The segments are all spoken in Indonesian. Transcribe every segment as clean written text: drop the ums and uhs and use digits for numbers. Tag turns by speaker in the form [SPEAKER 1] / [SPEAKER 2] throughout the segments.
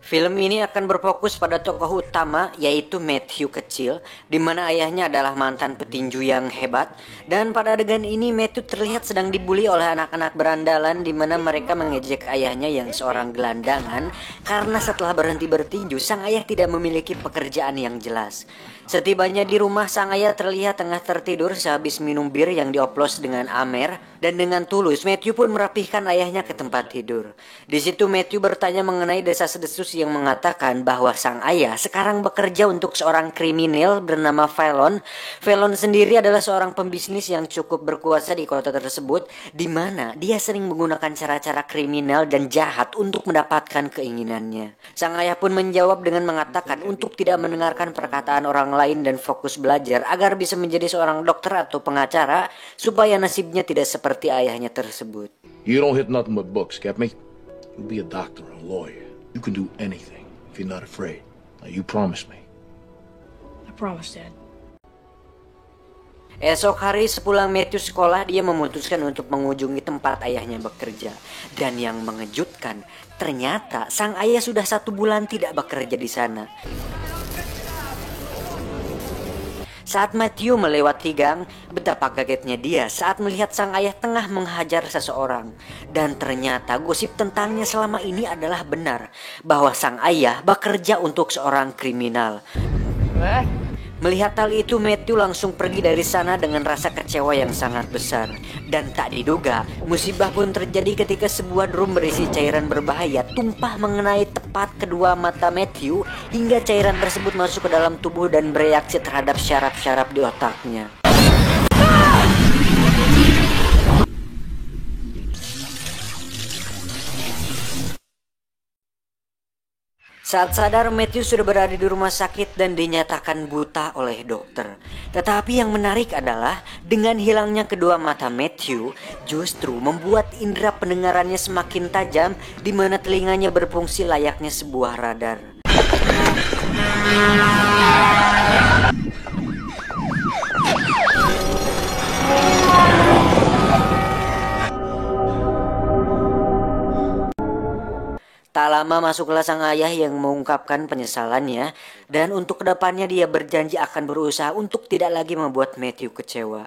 [SPEAKER 1] Film ini akan berfokus pada tokoh utama yaitu Matthew kecil, di mana ayahnya adalah mantan petinju yang hebat. Dan pada adegan ini Matthew terlihat sedang dibully oleh anak-anak berandalan, di mana mereka mengejek ayahnya yang seorang gelandangan karena setelah berhenti bertinju sang ayah tidak memiliki pekerjaan yang jelas. Setibanya di rumah, sang ayah terlihat tengah tertidur sehabis minum bir yang dioplos dengan Amer, dan dengan tulus Matthew pun merapihkan ayahnya ke tempat tidur. Di situ Matthew bertanya mengenai desas-desus yang mengatakan bahwa sang ayah sekarang bekerja untuk seorang kriminal bernama Fallon. Fallon sendiri adalah seorang pembisnis yang cukup berkuasa di kota tersebut, di mana dia sering menggunakan cara-cara kriminal dan jahat untuk mendapatkan keinginannya. Sang ayah pun menjawab dengan mengatakan untuk tidak mendengarkan perkataan orang lain dan fokus belajar agar bisa menjadi seorang dokter atau pengacara supaya nasibnya tidak seperti ayahnya tersebut.
[SPEAKER 2] You don't hit nothing but books, get me? You'll be a doctor or a lawyer. You can do anything if you're not afraid. Now you promise me.
[SPEAKER 3] I promise, Dad.
[SPEAKER 1] Esok hari sepulang Matthew sekolah, dia memutuskan untuk mengunjungi tempat ayahnya bekerja. Dan yang mengejutkan, ternyata sang ayah sudah 1 bulan tidak bekerja di sana. Saat Matthew melewati gang, betapa kagetnya dia saat melihat sang ayah tengah menghajar seseorang. Dan ternyata gosip tentangnya selama ini adalah benar, bahwa sang ayah bekerja untuk seorang kriminal. Melihat hal itu, Matthew langsung pergi dari sana dengan rasa kecewa yang sangat besar. Dan tak diduga, musibah pun terjadi ketika sebuah drum berisi cairan berbahaya tumpah mengenai tepat kedua mata Matthew, hingga cairan tersebut masuk ke dalam tubuh dan bereaksi terhadap syaraf-syaraf di otaknya. Saat sadar, Matthew sudah berada di rumah sakit dan dinyatakan buta oleh dokter. Tetapi yang menarik adalah dengan hilangnya kedua mata Matthew justru membuat indera pendengarannya semakin tajam, di mana telinganya berfungsi layaknya sebuah radar. Tak lama masuklah sang ayah yang mengungkapkan penyesalannya, dan untuk kedepannya dia berjanji akan berusaha untuk tidak lagi membuat Matthew kecewa.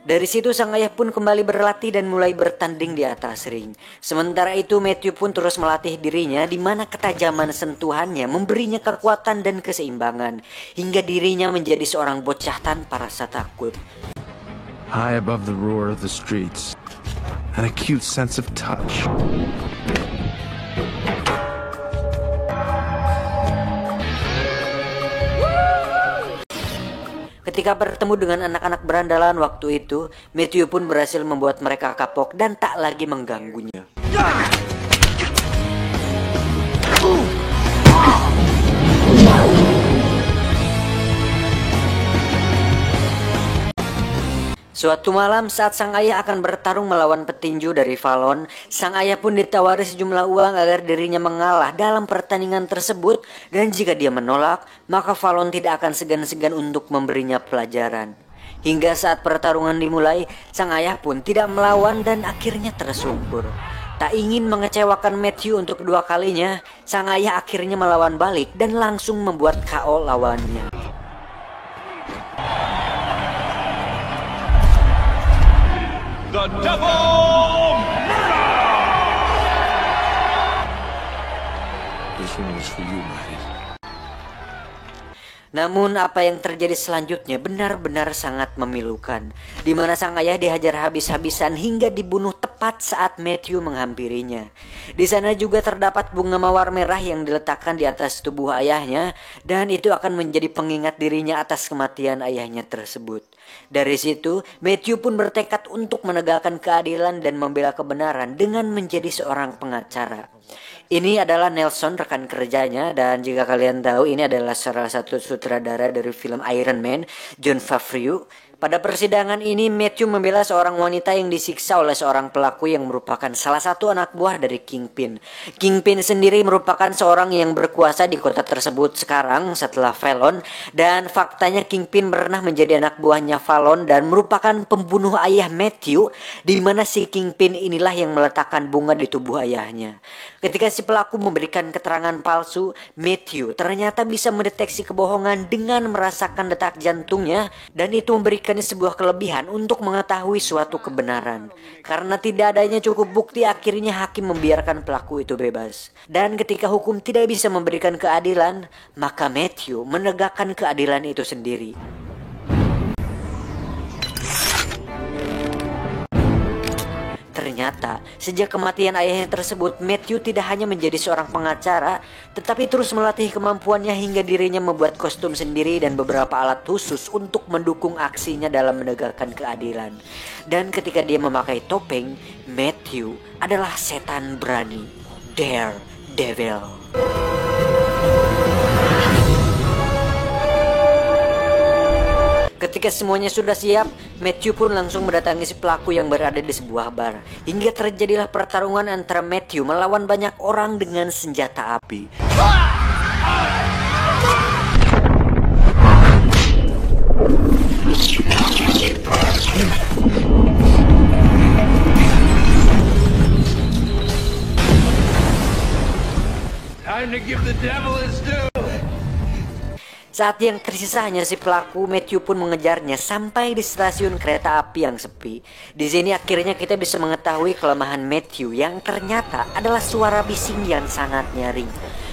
[SPEAKER 1] Dari situ sang ayah pun kembali berlatih dan mulai bertanding di atas ring. Sementara itu Matthew pun terus melatih dirinya, di mana ketajaman sentuhannya memberinya kekuatan dan keseimbangan, hingga dirinya menjadi seorang bocah tanpa rasa takut.
[SPEAKER 4] High above the roar of the streets, an acute sense of touch.
[SPEAKER 1] Ketika bertemu dengan anak-anak berandalan waktu itu, Matthew pun berhasil membuat mereka kapok dan tak lagi mengganggunya. Suatu malam saat sang ayah akan bertarung melawan petinju dari Fallon, sang ayah pun ditawari sejumlah uang agar dirinya mengalah dalam pertandingan tersebut, dan jika dia menolak, maka Fallon tidak akan segan-segan untuk memberinya pelajaran. Hingga saat pertarungan dimulai, sang ayah pun tidak melawan dan akhirnya tersungkur. Tak ingin mengecewakan Matthew untuk kedua kalinya, sang ayah akhirnya melawan balik dan langsung membuat KO lawannya.
[SPEAKER 2] The Devil Murder!
[SPEAKER 4] This one was for you, Maddie.
[SPEAKER 1] Namun apa yang terjadi selanjutnya benar-benar sangat memilukan, di mana sang ayah dihajar habis-habisan hingga dibunuh tepat saat Matthew menghampirinya. Di sana juga terdapat bunga mawar merah yang diletakkan di atas tubuh ayahnya, dan itu akan menjadi pengingat dirinya atas kematian ayahnya tersebut. Dari situ, Matthew pun bertekad untuk menegakkan keadilan dan membela kebenaran dengan menjadi seorang pengacara. Ini adalah Nelson, rekan kerjanya, dan jika kalian tahu ini adalah salah satu sutradara dari film Iron Man, Jon Favreau. Pada persidangan ini, Matthew membela seorang wanita yang disiksa oleh seorang pelaku yang merupakan salah satu anak buah dari Kingpin. Kingpin sendiri merupakan seorang yang berkuasa di kota tersebut sekarang setelah Fallon, dan faktanya Kingpin pernah menjadi anak buahnya Fallon dan merupakan pembunuh ayah Matthew, di mana si Kingpin inilah yang meletakkan bunga di tubuh ayahnya. Ketika si pelaku memberikan keterangan palsu, Matthew ternyata bisa mendeteksi kebohongan dengan merasakan detak jantungnya, dan itu memberikan sebuah kelebihan untuk mengetahui suatu kebenaran. Karena tidak adanya cukup bukti, akhirnya hakim membiarkan pelaku itu bebas. Dan ketika hukum tidak bisa memberikan keadilan, maka Matthew menegakkan keadilan itu sendiri. Ternyata, sejak kematian ayahnya tersebut, Matthew tidak hanya menjadi seorang pengacara, tetapi terus melatih kemampuannya hingga dirinya membuat kostum sendiri dan beberapa alat khusus untuk mendukung aksinya dalam menegakkan keadilan. Dan ketika dia memakai topeng, Matthew adalah setan berani, Daredevil. Ketika semuanya sudah siap, Matthew pun langsung mendatangi si pelaku yang berada di sebuah bar. Hingga terjadilah pertarungan antara Matthew melawan banyak orang dengan senjata api.
[SPEAKER 4] Time to give the devil his due.
[SPEAKER 1] Saat yang tersisa hanya si pelaku, Matthew pun mengejarnya sampai di stasiun kereta api yang sepi. Di sini akhirnya kita bisa mengetahui kelemahan Matthew yang ternyata adalah suara bising yang sangat nyaring.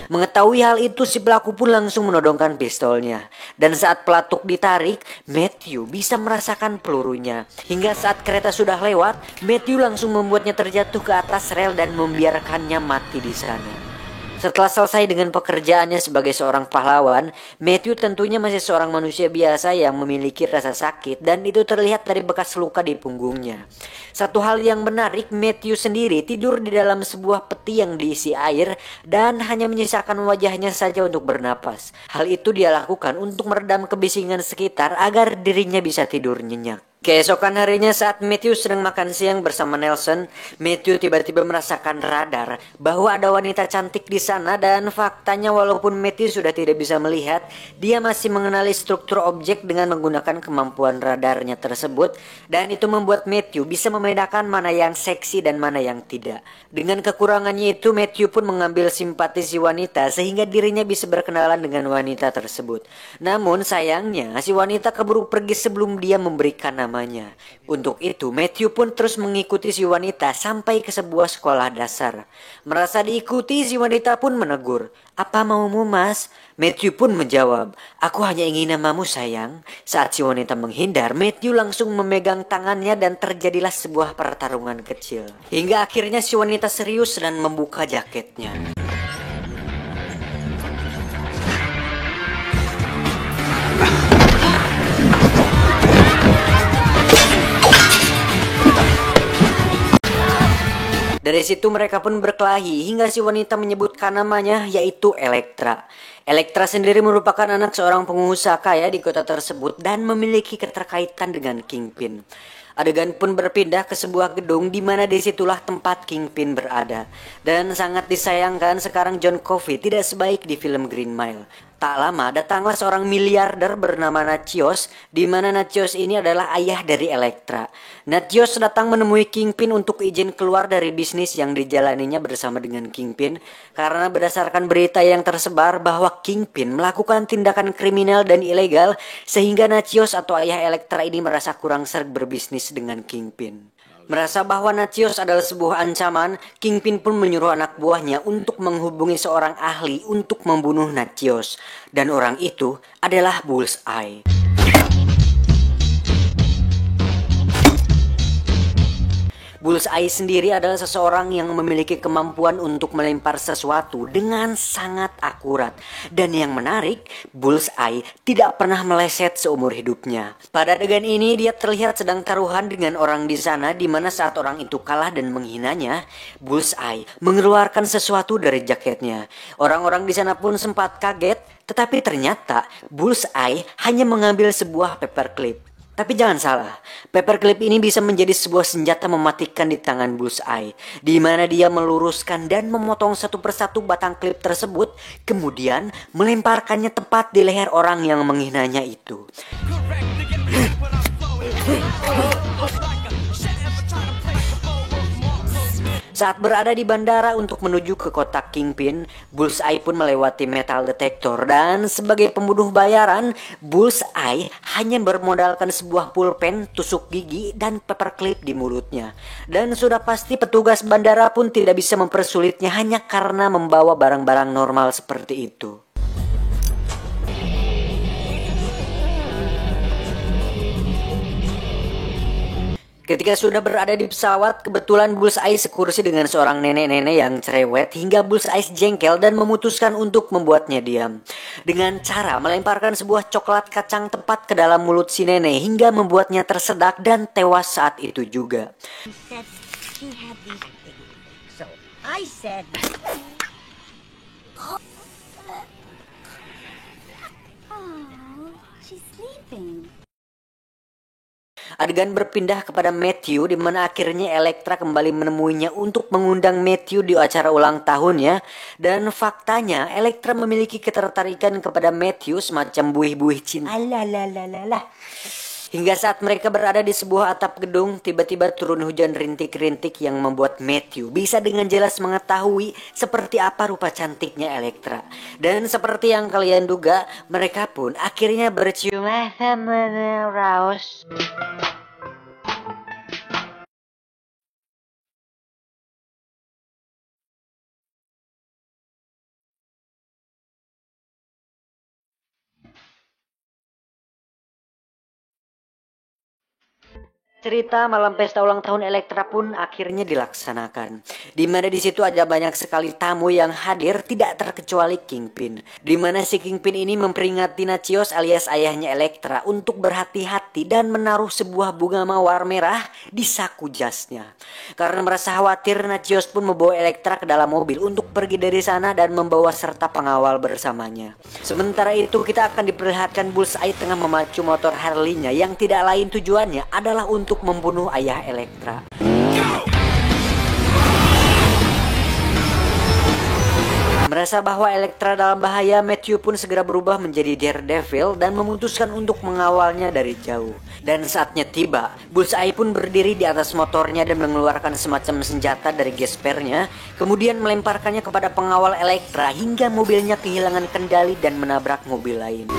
[SPEAKER 1] Mengetahui hal itu, si pelaku pun langsung menodongkan pistolnya. Dan saat pelatuk ditarik, Matthew bisa merasakan pelurunya. Hingga saat kereta sudah lewat, Matthew langsung membuatnya terjatuh ke atas rel dan membiarkannya mati di sana. Setelah selesai dengan pekerjaannya sebagai seorang pahlawan, Matthew tentunya masih seorang manusia biasa yang memiliki rasa sakit, dan itu terlihat dari bekas luka di punggungnya. Satu hal yang menarik, Matthew sendiri tidur di dalam sebuah peti yang diisi air dan hanya menyisakan wajahnya saja untuk bernapas. Hal itu dia lakukan untuk meredam kebisingan sekitar agar dirinya bisa tidur nyenyak. Keesokan harinya saat Matthew sedang makan siang bersama Nelson, Matthew tiba-tiba merasakan radar bahwa ada wanita cantik di sana, dan faktanya walaupun Matthew sudah tidak bisa melihat, dia masih mengenali struktur objek dengan menggunakan kemampuan radarnya tersebut, dan itu membuat Matthew bisa membedakan mana yang seksi dan mana yang tidak. Dengan kekurangannya itu, Matthew pun mengambil simpati si wanita sehingga dirinya bisa berkenalan dengan wanita tersebut. Namun sayangnya si wanita keburu pergi sebelum dia memberikan namanya. Untuk itu, Matthew pun terus mengikuti si wanita sampai ke sebuah sekolah dasar. Merasa diikuti, si wanita pun menegur, "Apa maumu, Mas?" Matthew pun menjawab, "Aku hanya ingin namamu, sayang." Saat si wanita menghindar, Matthew langsung memegang tangannya dan terjadilah sebuah pertarungan kecil. Hingga akhirnya si wanita serius dan membuka jaketnya. Dari situ mereka pun berkelahi hingga si wanita menyebutkan namanya, yaitu Elektra. Elektra sendiri merupakan anak seorang pengusaha kaya di kota tersebut dan memiliki keterkaitan dengan Kingpin. Adegan pun berpindah ke sebuah gedung di mana disitulah tempat Kingpin berada. Dan sangat disayangkan sekarang John Coffey tidak sebaik di film Green Mile. Tak lama datanglah seorang miliarder bernama Nachios, di mana Nachios ini adalah ayah dari Elektra. Nachios datang menemui Kingpin untuk izin keluar dari bisnis yang dijalaninya bersama dengan Kingpin, karena berdasarkan berita yang tersebar bahwa Kingpin melakukan tindakan kriminal dan ilegal, sehingga Nachios atau ayah Elektra ini merasa kurang sreg berbisnis dengan Kingpin. Merasa bahwa Nachios adalah sebuah ancaman, Kingpin pun menyuruh anak buahnya untuk menghubungi seorang ahli untuk membunuh Nachios. Dan orang itu adalah Bullseye. Bullseye sendiri adalah seseorang yang memiliki kemampuan untuk melempar sesuatu dengan sangat akurat. Dan yang menarik, Bullseye tidak pernah meleset seumur hidupnya. Pada adegan ini dia terlihat sedang taruhan dengan orang di sana, di mana saat orang itu kalah dan menghinanya, Bullseye mengeluarkan sesuatu dari jaketnya. Orang-orang di sana pun sempat kaget, tetapi ternyata Bullseye hanya mengambil sebuah paperclip. Tapi jangan salah, paperclip ini bisa menjadi sebuah senjata mematikan di tangan Bullseye, di mana dia meluruskan dan memotong satu persatu batang klip tersebut, kemudian melemparkannya tepat di leher orang yang menghinanya itu. Saat berada di bandara untuk menuju ke kotak Kingpin, Bullseye pun melewati metal detector dan sebagai pembunuh bayaran, Bullseye hanya bermodalkan sebuah pulpen, tusuk gigi, dan paperclip di mulutnya. Dan sudah pasti petugas bandara pun tidak bisa mempersulitnya hanya karena membawa barang-barang normal seperti itu. Ketika sudah berada di pesawat, kebetulan Bullseye sekursi dengan seorang nenek-nenek yang cerewet hingga Bullseye jengkel dan memutuskan untuk membuatnya diam. Dengan cara melemparkan sebuah coklat kacang tepat ke dalam mulut si nenek hingga membuatnya tersedak dan tewas saat itu juga. Adegan berpindah kepada Matthew di mana akhirnya Elektra kembali menemuinya untuk mengundang Matthew di acara ulang tahunnya, dan faktanya Elektra memiliki ketertarikan kepada Matthew semacam buih-buih cinta. Hingga saat mereka berada di sebuah atap gedung, tiba-tiba turun hujan rintik-rintik yang membuat Matthew bisa dengan jelas mengetahui seperti apa rupa cantiknya Elektra. Dan seperti yang kalian duga, mereka pun akhirnya bercium raus. Cerita malam pesta ulang tahun Elektra pun akhirnya dilaksanakan. Di mana di situ ada banyak sekali tamu yang hadir, tidak terkecuali Kingpin. Di mana si Kingpin ini memperingati Nachios alias ayahnya Elektra untuk berhati-hati dan menaruh sebuah bunga mawar merah di saku jasnya. Karena merasa khawatir, Nachios pun membawa Elektra ke dalam mobil untuk pergi dari sana dan membawa serta pengawal bersamanya. Sementara itu kita akan diperlihatkan Bullseye tengah memacu motor Harley-nya yang tidak lain tujuannya adalah untuk membunuh ayah Elektra. Merasa bahwa Elektra dalam bahaya, Matthew pun segera berubah menjadi Daredevil dan memutuskan untuk mengawalnya dari jauh. Dan saatnya tiba, Bullseye pun berdiri di atas motornya dan mengeluarkan semacam senjata dari gespernya, kemudian melemparkannya kepada pengawal Elektra hingga mobilnya kehilangan kendali dan menabrak mobil lain.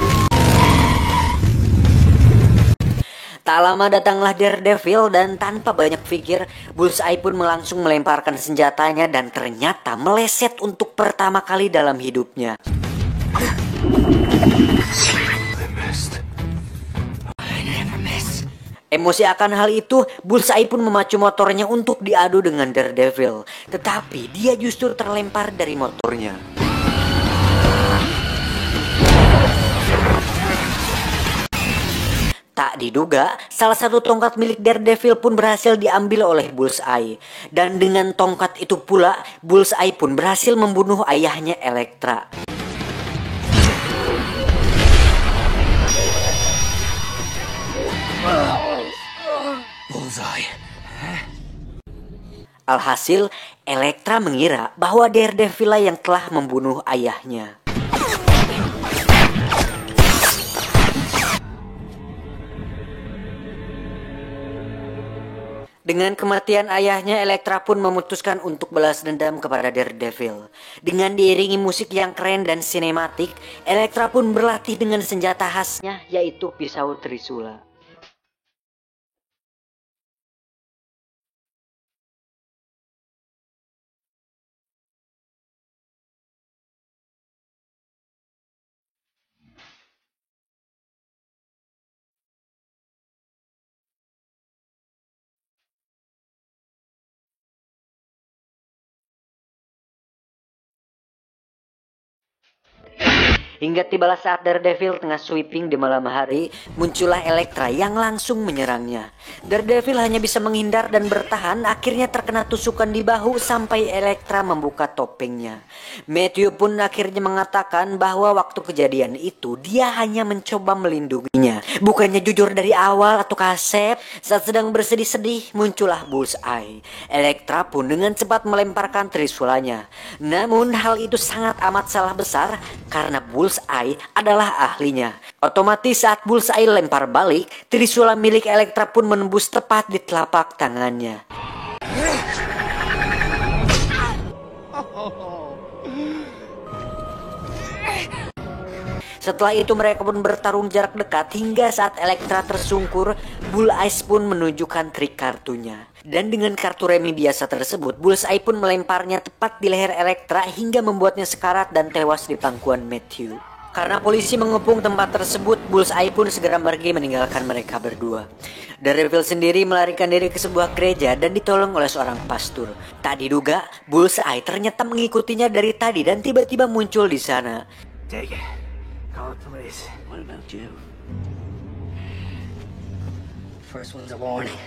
[SPEAKER 1] Tak lama datanglah Daredevil dan tanpa banyak pikir, Bullseye pun langsung melemparkan senjatanya dan ternyata meleset untuk pertama kali dalam hidupnya. Emosi akan hal itu, Bullseye pun memacu motornya untuk diadu dengan Daredevil. Tetapi dia justru terlempar dari motornya. Tak diduga, salah satu tongkat milik Daredevil pun berhasil diambil oleh Bullseye. Dan dengan tongkat itu pula, Bullseye pun berhasil membunuh ayahnya Elektra.
[SPEAKER 4] Bullseye.
[SPEAKER 1] Alhasil, Elektra mengira bahwa Daredevil lah yang telah membunuh ayahnya. Dengan kematian ayahnya, Elektra pun memutuskan untuk balas dendam kepada Daredevil. Dengan diiringi musik yang keren dan sinematik, Elektra pun berlatih dengan senjata khasnya, yaitu pisau trisula. Hingga tibalah saat Daredevil tengah sweeping di malam hari, muncullah Elektra yang langsung menyerangnya. Daredevil hanya bisa menghindar dan bertahan, akhirnya terkena tusukan di bahu sampai Elektra membuka topengnya. Matthew pun akhirnya mengatakan bahwa waktu kejadian itu dia hanya mencoba melindunginya, bukannya jujur dari awal atau kasep. Saat sedang bersedih-sedih, muncullah Bullseye. Elektra pun dengan cepat melemparkan trisulanya. Namun hal itu sangat amat salah besar karena Bullseye adalah ahlinya. Otomatis saat Bullseye lempar balik, trisula milik Elektra pun menembus tepat di telapak tangannya. Setelah itu mereka pun bertarung jarak dekat hingga saat Elektra tersungkur, Bullseye pun menunjukkan trik kartunya. Dan dengan kartu remi biasa tersebut, Bullseye pun melemparnya tepat di leher Elektra hingga membuatnya sekarat dan tewas di pangkuan Matthew. Karena polisi mengepung tempat tersebut, Bullseye pun segera pergi meninggalkan mereka berdua. Daredevil sendiri melarikan diri ke sebuah gereja dan ditolong oleh seorang pastor. Tak diduga, Bullseye ternyata mengikutinya dari tadi dan tiba-tiba muncul di sana.
[SPEAKER 5] Take it. Call the police.
[SPEAKER 6] What about you?
[SPEAKER 5] First one's a warning.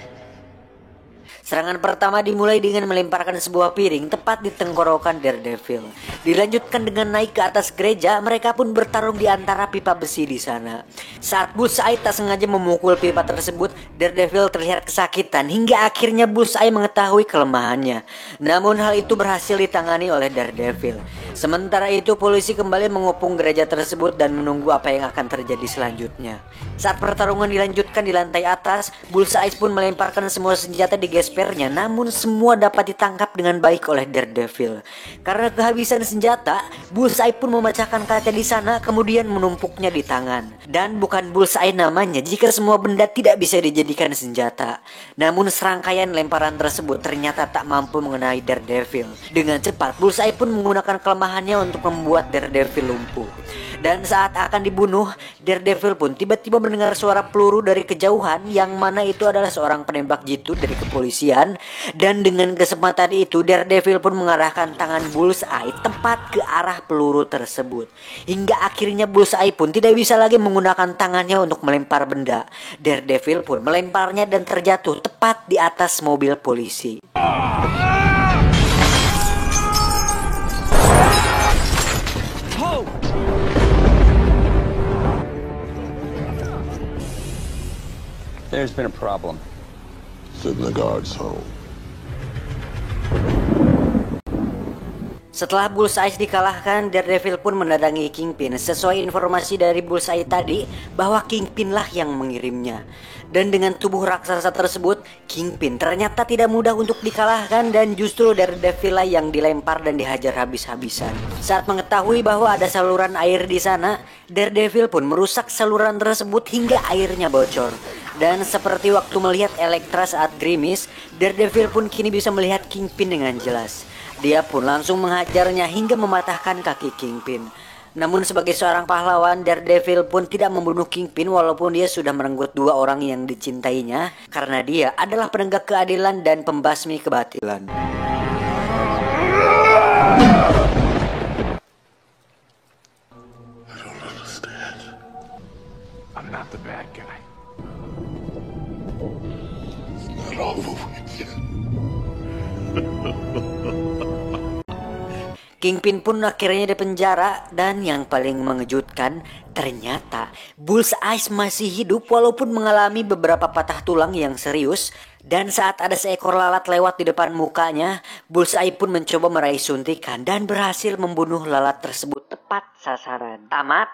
[SPEAKER 1] Serangan pertama dimulai dengan melemparkan sebuah piring tepat di tenggorokan Daredevil. Dilanjutkan dengan naik ke atas gereja, mereka pun bertarung di antara pipa besi di sana. Saat Bullseye tak sengaja memukul pipa tersebut, Daredevil terlihat kesakitan hingga akhirnya Bullseye mengetahui kelemahannya. Namun hal itu berhasil ditangani oleh Daredevil. Sementara itu polisi kembali mengepung gereja tersebut dan menunggu apa yang akan terjadi selanjutnya. Saat pertarungan dilanjutkan di lantai atas, Bullseye pun melemparkan semua senjata di gespernya, namun semua dapat ditangkap dengan baik oleh Daredevil. Karena kehabisan senjata, Bullseye pun memecahkan kaca di sana kemudian menumpuknya di tangan. Dan bukan Bullseye namanya jika semua benda tidak bisa dijadikan senjata. Namun serangkaian lemparan tersebut ternyata tak mampu mengenai Daredevil. Dengan cepat, Bullseye pun menggunakan kelemahannya untuk membuat Daredevil lumpuh. Dan saat akan dibunuh, Daredevil pun tiba-tiba mendengar suara peluru dari kejauhan yang mana itu adalah seorang penembak jitu dari kepolisian. Dan dengan kesempatan itu, Daredevil pun mengarahkan tangan Bullseye tepat ke arah peluru tersebut. Hingga akhirnya Bullseye pun tidak bisa lagi menggunakan tangannya untuk melempar benda. Daredevil pun melemparnya dan terjatuh tepat di atas mobil polisi.
[SPEAKER 7] There's been a problem.
[SPEAKER 2] Send the guards home.
[SPEAKER 1] Setelah Bullseye dikalahkan, Daredevil pun mendatangi Kingpin. Sesuai informasi dari Bullseye tadi, bahwa Kingpin lah yang mengirimnya. Dan dengan tubuh raksasa tersebut, Kingpin ternyata tidak mudah untuk dikalahkan dan justru Daredevil lah yang dilempar dan dihajar habis-habisan. Saat mengetahui bahwa ada saluran air di sana, Daredevil pun merusak saluran tersebut hingga airnya bocor. Dan seperti waktu melihat Elektra saat gerimis, Daredevil pun kini bisa melihat Kingpin dengan jelas. Dia pun langsung menghajarnya hingga mematahkan kaki Kingpin. Namun sebagai seorang pahlawan, Daredevil pun tidak membunuh Kingpin walaupun dia sudah merenggut dua orang yang dicintainya, karena dia adalah penegak keadilan dan pembasmi kebatilan.
[SPEAKER 2] I don't understand.
[SPEAKER 4] I'm not the bad guy.
[SPEAKER 2] It's not over with yet.
[SPEAKER 1] Kingpin pun akhirnya dipenjara dan yang paling mengejutkan ternyata Bullseye masih hidup walaupun mengalami beberapa patah tulang yang serius. Dan saat ada seekor lalat lewat di depan mukanya, Bullseye pun mencoba meraih suntikan dan berhasil membunuh lalat tersebut tepat sasaran. Tamat.